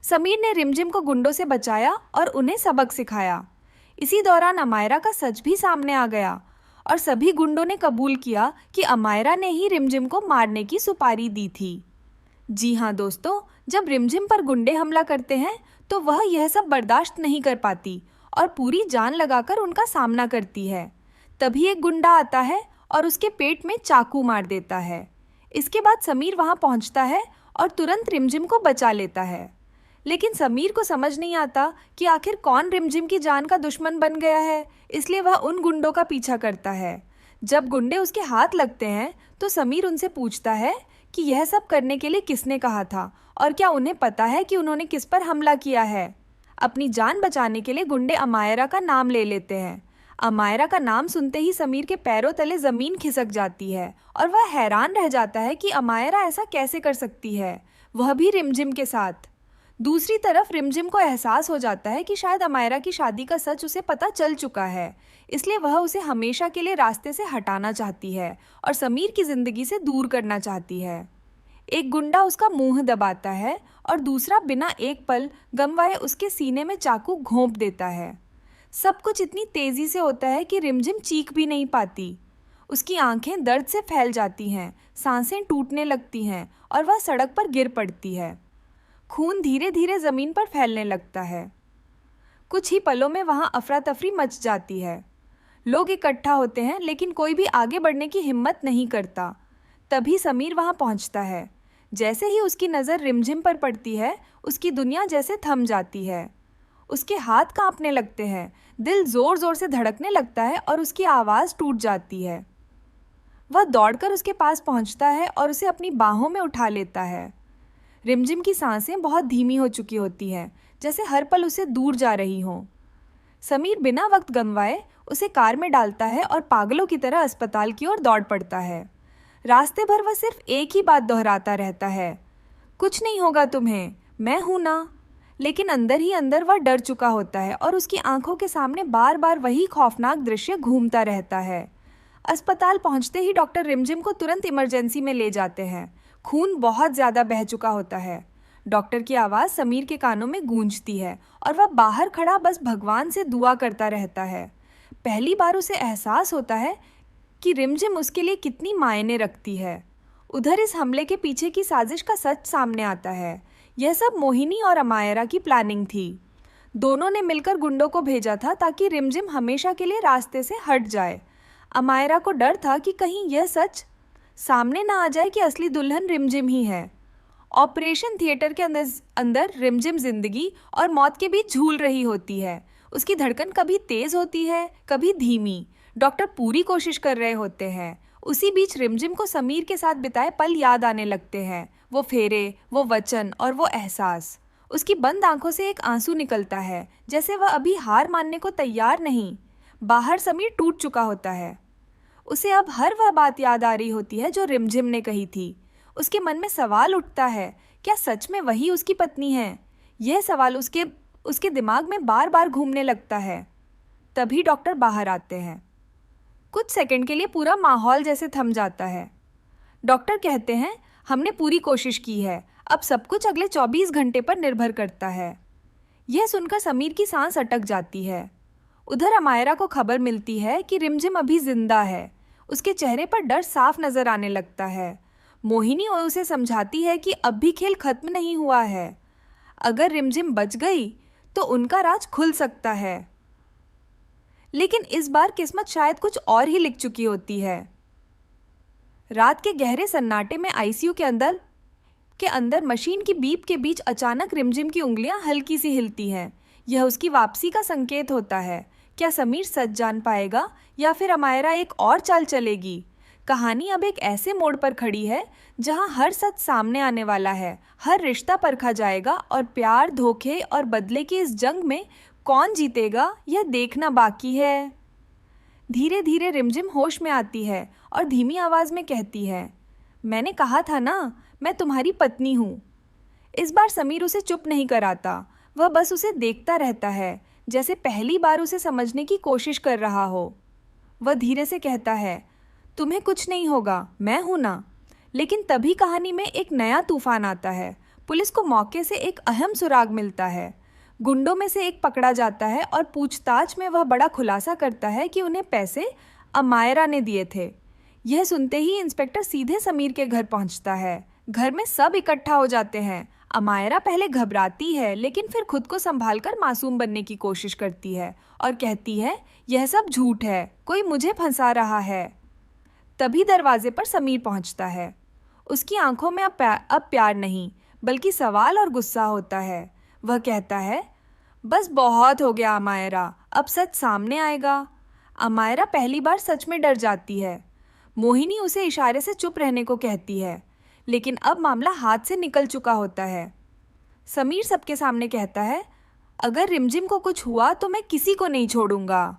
समीर ने रिमझिम को गुंडों से बचाया और उन्हें सबक सिखाया। इसी दौरान अमायरा का सच भी सामने आ गया और सभी गुंडों ने कबूल किया कि अमायरा ने ही रिमझिम को मारने की सुपारी दी थी। जी हाँ दोस्तों, जब रिमझिम पर गुंडे हमला करते हैं तो वह यह सब बर्दाश्त नहीं कर पाती और पूरी जान लगाकर उनका सामना करती है। तभी एक गुंडा आता है और उसके पेट में चाकू मार देता है। इसके बाद समीर वहां पहुंचता है और तुरंत रिमझिम को बचा लेता है। लेकिन समीर को समझ नहीं आता कि आखिर कौन रिमझिम की जान का दुश्मन बन गया है, इसलिए वह उन गुंडों का पीछा करता है। जब गुंडे उसके हाथ लगते हैं तो समीर उनसे पूछता है कि यह सब करने के लिए किसने कहा था और क्या उन्हें पता है कि उन्होंने किस पर हमला किया है। अपनी जान बचाने के लिए गुंडे अमायरा का नाम ले लेते हैं। अमायरा का नाम सुनते ही समीर के पैरों तले जमीन खिसक जाती है और वह हैरान रह जाता है कि अमायरा ऐसा कैसे कर सकती है, वह भी रिमझिम के साथ। दूसरी तरफ रिमझिम को एहसास हो जाता है कि शायद अमायरा की शादी का सच उसे पता चल चुका है, इसलिए वह उसे हमेशा के लिए रास्ते से हटाना चाहती है और समीर की जिंदगी से दूर करना चाहती है। एक गुंडा उसका मुंह दबाता है और दूसरा बिना एक पल गंवाए उसके सीने में चाकू घोंप देता है। सब कुछ इतनी तेजी से होता है कि रिमझिम चीख भी नहीं पाती। उसकी आंखें दर्द से फैल जाती हैं, सांसें टूटने लगती हैं और वह सड़क पर गिर पड़ती है। खून धीरे धीरे जमीन पर फैलने लगता है। कुछ ही पलों में वहां अफरा तफरी मच जाती है। लोग इकट्ठा होते हैं लेकिन कोई भी आगे बढ़ने की हिम्मत नहीं करता। तभी समीर वहां पहुंचता है। जैसे ही उसकी नज़र रिमझिम पर पड़ती है, उसकी दुनिया जैसे थम जाती है। उसके हाथ कांपने लगते हैं, दिल जोर जोर से धड़कने लगता है और उसकी आवाज़ टूट जाती है। वह दौड़कर उसके पास पहुंचता है और उसे अपनी बाहों में उठा लेता है। रिमझिम की सांसें बहुत धीमी हो चुकी होती हैं, जैसे हर पल उसे दूर जा रही हों। समीर बिना वक्त गंवाए उसे कार में डालता है और पागलों की तरह अस्पताल की ओर दौड़ पड़ता है। रास्ते भर वह सिर्फ एक ही बात दोहराता रहता है, कुछ नहीं होगा तुम्हें, मैं हूं ना। लेकिन अंदर ही अंदर वह डर चुका होता है और उसकी आंखों के सामने बार बार वही खौफनाक दृश्य घूमता रहता है। अस्पताल पहुंचते ही डॉक्टर रिमझिम को तुरंत इमरजेंसी में ले जाते हैं। खून बहुत ज़्यादा बह चुका होता है। डॉक्टर की आवाज़ समीर के कानों में गूंजती है और वह बाहर खड़ा बस भगवान से दुआ करता रहता है। पहली बार उसे एहसास होता है कि रिमझिम उसके लिए कितनी मायने रखती है। उधर इस हमले के पीछे की साजिश का सच सामने आता है। यह सब मोहिनी और अमायरा की प्लानिंग थी। दोनों ने मिलकर गुंडों को भेजा था ताकि रिमझिम हमेशा के लिए रास्ते से हट जाए। अमायरा को डर था कि कहीं यह सच सामने ना आ जाए कि असली दुल्हन रिमझिम ही है। ऑपरेशन थिएटर के अंदर रिमझिम जिंदगी और मौत के बीच झूल रही होती है। उसकी धड़कन कभी तेज होती है, कभी धीमी। डॉक्टर पूरी कोशिश कर रहे होते हैं। उसी बीच रिमझिम को समीर के साथ बिताए पल याद आने लगते हैं। वो फेरे, वो वचन और वो एहसास। उसकी बंद आंखों से एक आंसू निकलता है, जैसे वह अभी हार मानने को तैयार नहीं। बाहर समीर टूट चुका होता है। उसे अब हर वह बात याद आ रही होती है जो रिमझिम ने कही थी। उसके मन में सवाल उठता है, क्या सच में वही उसकी पत्नी है? यह सवाल उसके दिमाग में बार बार घूमने लगता है। तभी डॉक्टर बाहर आते हैं। कुछ सेकंड के लिए पूरा माहौल जैसे थम जाता है। डॉक्टर कहते हैं, हमने पूरी कोशिश की है, अब सब कुछ अगले 24 घंटे पर निर्भर करता है। यह सुनकर समीर की सांस अटक जाती है। उधर अमायरा को खबर मिलती है कि रिमझिम अभी जिंदा है। उसके चेहरे पर डर साफ नजर आने लगता है। मोहिनी उसे समझाती है कि अब भी खेल खत्म नहीं हुआ है। अगर रिमझिम बच गई तो उनका राज खुल सकता है। लेकिन इस बार किस्मत शायद कुछ और ही लिख चुकी होती है। रात के गहरे सन्नाटे में आईसीयू के अंदर मशीन की बीप के बीच अचानक रिमझिम की उंगलियां हल्की सी हिलती हैं। यह उसकी वापसी का संकेत होता है। क्या समीर सच जान पाएगा या फिर अमायरा एक और चाल चलेगी? कहानी अब एक ऐसे मोड़ पर खड़ी है जहां हर सच सामने आने वाला है, हर रिश्ता परखा जाएगा और प्यार, धोखे और बदले की इस जंग में कौन जीतेगा यह देखना बाकी है। धीरे धीरे रिमझिम होश में आती है और धीमी आवाज में कहती है, मैंने कहा था ना, मैं तुम्हारी पत्नी हूँ। इस बार समीर उसे चुप नहीं कराता। वह बस उसे देखता रहता है, जैसे पहली बार उसे समझने की कोशिश कर रहा हो। वह धीरे से कहता है, तुम्हें कुछ नहीं होगा, मैं हूं ना। लेकिन तभी कहानी में एक नया तूफान आता है। पुलिस को मौके से एक अहम सुराग मिलता है। गुंडों में से एक पकड़ा जाता है और पूछताछ में वह बड़ा खुलासा करता है कि उन्हें पैसे अमायरा ने दिए थे। यह सुनते ही इंस्पेक्टर सीधे समीर के घर पहुंचता है। घर में सब इकट्ठा हो जाते हैं। अमायरा पहले घबराती है, लेकिन फिर खुद को संभालकर मासूम बनने की कोशिश करती है और कहती है, यह सब झूठ है, कोई मुझे फंसा रहा है। तभी दरवाजे पर समीर पहुंचता है। उसकी आंखों में अब प्यार नहीं, बल्कि सवाल और गुस्सा होता है। वह कहता है, बस बहुत हो गया अमायरा, अब सच सामने आएगा। अमायरा पहली बार सच में डर जाती है। मोहिनी उसे इशारे से चुप रहने को कहती है, लेकिन अब मामला हाथ से निकल चुका होता है। समीर सबके सामने कहता है, अगर रिमझिम को कुछ हुआ तो मैं किसी को नहीं छोड़ूंगा।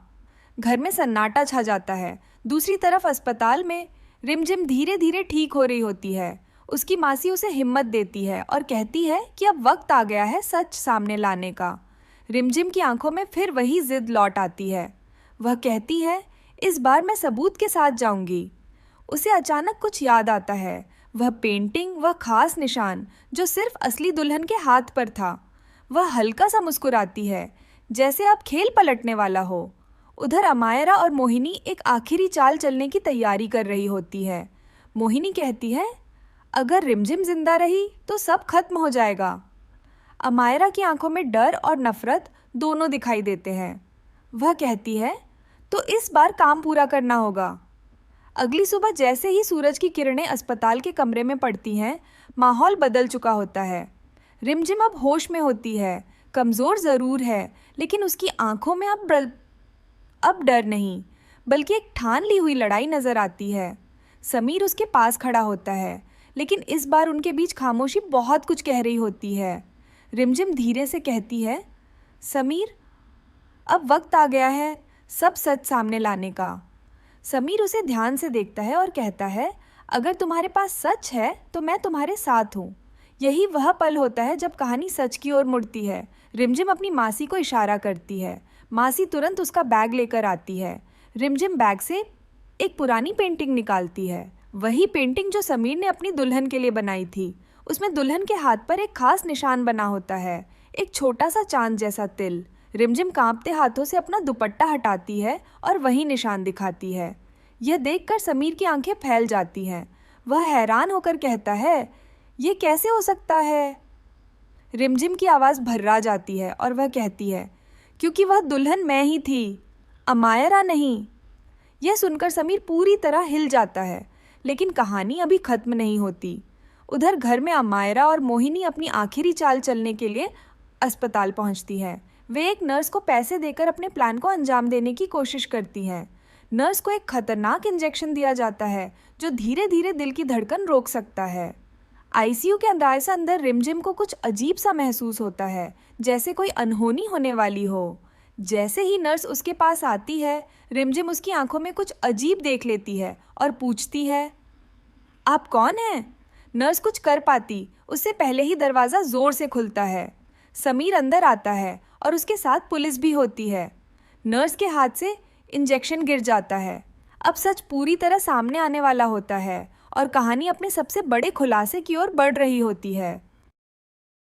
घर में सन्नाटा छा जाता है। दूसरी तरफ अस्पताल में रिमझिम धीरे धीरे ठीक हो रही होती है। उसकी मासी उसे हिम्मत देती है और कहती है कि अब वक्त आ गया है सच सामने लाने का। रिमझिम की आंखों में फिर वही जिद लौट आती है। वह कहती है, इस बार मैं सबूत के साथ जाऊंगी। उसे अचानक कुछ याद आता है, वह पेंटिंग, वह खास निशान जो सिर्फ असली दुल्हन के हाथ पर था। वह हल्का सा मुस्कुराती है, जैसे अब खेल पलटने वाला हो। उधर अमायरा और मोहिनी एक आखिरी चाल चलने की तैयारी कर रही होती है। मोहिनी कहती है, अगर रिमझिम जिंदा रही तो सब खत्म हो जाएगा। अमायरा की आंखों में डर और नफरत दोनों दिखाई देते हैं। वह कहती है, तो इस बार काम पूरा करना होगा। अगली सुबह जैसे ही सूरज की किरणें अस्पताल के कमरे में पड़ती हैं, माहौल बदल चुका होता है। रिमझिम अब होश में होती है, कमज़ोर ज़रूर है, लेकिन उसकी आंखों में अब डर नहीं, बल्कि एक ठान ली हुई लड़ाई नज़र आती है। समीर उसके पास खड़ा होता है, लेकिन इस बार उनके बीच खामोशी बहुत कुछ कह रही होती है। रिमझिम धीरे से कहती है, समीर, अब वक्त आ गया है सब सच सामने लाने का। समीर उसे ध्यान से देखता है और कहता है, अगर तुम्हारे पास सच है तो मैं तुम्हारे साथ हूँ। यही वह पल होता है जब कहानी सच की ओर मुड़ती है। रिमझिम अपनी मासी को इशारा करती है। मासी तुरंत उसका बैग लेकर आती है। रिमझिम बैग से एक पुरानी पेंटिंग निकालती है, वही पेंटिंग जो समीर ने अपनी दुल्हन के लिए बनाई थी। उसमें दुल्हन के हाथ पर एक खास निशान बना होता है, एक छोटा सा चांद जैसा तिल। रिमझिम कांपते हाथों से अपना दुपट्टा हटाती है और वही निशान दिखाती है। यह देखकर समीर की आंखें फैल जाती हैं। वह हैरान होकर कहता है, ये कैसे हो सकता है? रिमझिम की आवाज़ भर्रा जाती है और वह कहती है, क्योंकि वह दुल्हन मैं ही थी, अमायरा नहीं। यह सुनकर समीर पूरी तरह हिल जाता है, लेकिन कहानी अभी खत्म नहीं होती। उधर घर में अमायरा और मोहिनी अपनी आखिरी चाल चलने के लिए अस्पताल पहुंचती है। वे एक नर्स को पैसे देकर अपने प्लान को अंजाम देने की कोशिश करती हैं। नर्स को एक खतरनाक इंजेक्शन दिया जाता है जो धीरे धीरे दिल की धड़कन रोक सकता है। आईसीयू के अंदर से अंदर रिमझिम को कुछ अजीब सा महसूस होता है, जैसे कोई अनहोनी होने वाली हो। जैसे ही नर्स उसके पास आती है, रिमझिम उसकी आंखों में कुछ अजीब देख लेती है और पूछती है, आप कौन हैं? नर्स कुछ कर पाती उससे पहले ही दरवाज़ा ज़ोर से खुलता है। समीर अंदर आता है और उसके साथ पुलिस भी होती है। नर्स के हाथ से इंजेक्शन गिर जाता है। अब सच पूरी तरह सामने आने वाला होता है और कहानी अपने सबसे बड़े खुलासे की ओर बढ़ रही होती है।